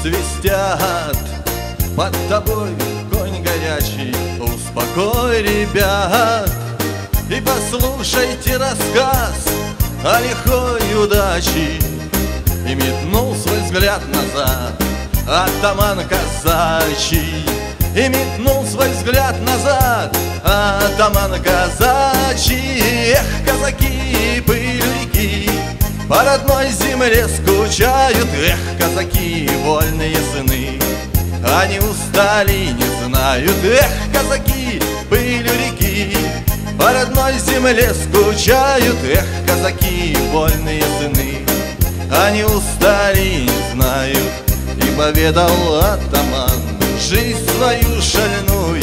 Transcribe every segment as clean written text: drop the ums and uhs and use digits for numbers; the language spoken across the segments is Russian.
свистят. Под тобой конь горячий, успокой ребят. И послушайте рассказ о лихой удаче. И метнул свой взгляд назад атаман казачий. И метнул свой взгляд назад атаман казачий. Эх, казаки, пыль реки, по родной земле скучают. Эх, казаки, вольные сыны, они устали, не знают. Эх, казаки, пыль реки, по родной земле скучают. Эх, казаки, вольные сыны, они устали, не знают. И поведал атаман жизнь свою шальную,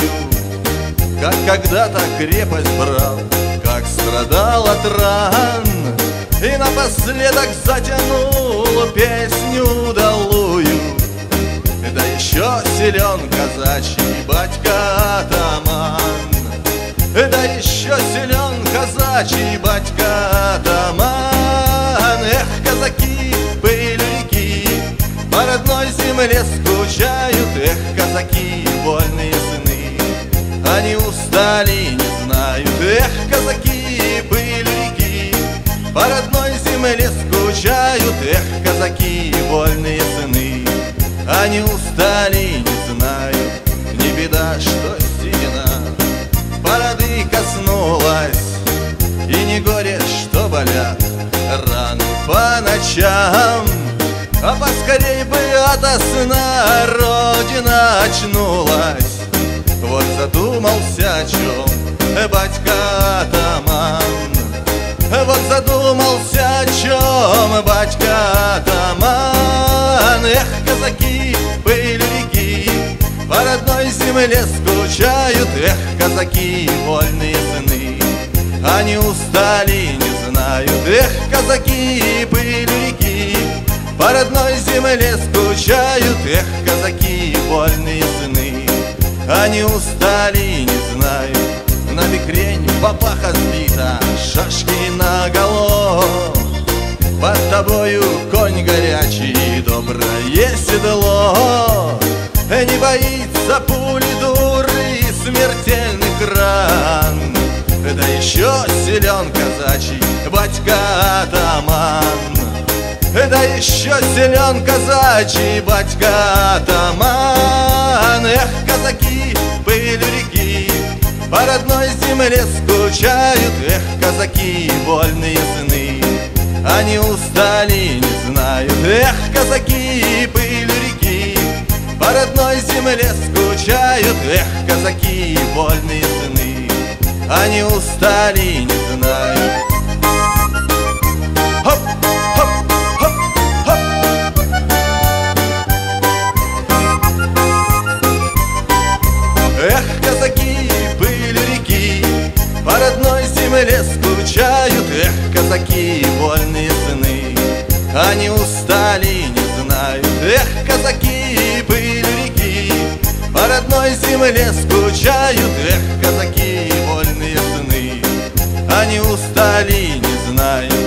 как когда-то крепость брал, как страдал от ран. И напоследок затянул песню удалую. Да еще силен казачий батька атаман. Да еще силен казачий батька атаман. Эх, казаки, пыль реки, по родной земле скучают. Эх, казаки, вольные сыны, они устали, не знают. Эх, казаки, пыль реки, по родной земле скучают. Эх, казаки, вольные сыны, они устали, не знают. Не беда, что седина бороды коснулась, и не горе, что болят раны по ночам. А поскорей бы ото сна родина очнулась. Вот задумался о чем батька атаман. Вот задумался о чем батька атаман. Эх, казаки, пыль реки, по родной земле скучают. Эх, казаки, вольные сыны, они устали, не знают. Эх, казаки, пыль реки, по родной земле скучают. Эх, казаки, вольные сыны, они устали, не знают. На бекрень папаха сбита, шашки наголо. Под тобою конь горячий, доброе седло. Не боится пули дуры и смертельных ран. Да еще силен казачий батька атаман. Да еще силен казачий батька атаман. Эх, казаки, пыль реки, по родной земле скучают. Эх, казаки, вольные сыны, они устали, не знают. Эх, казаки, пыль реки, по родной земле скучают. Эх, казаки, вольные сыны, они устали, не знают. Хоп, хоп, хоп, хоп. Эх, казаки, пыль реки, по родной земле скучают. Эх, казаки, вольные сыны, они устали, не знают. Эх, казаки, пыль реки, по родной земле скучают. Эх, казаки, вольные сыны, они устали, не знают.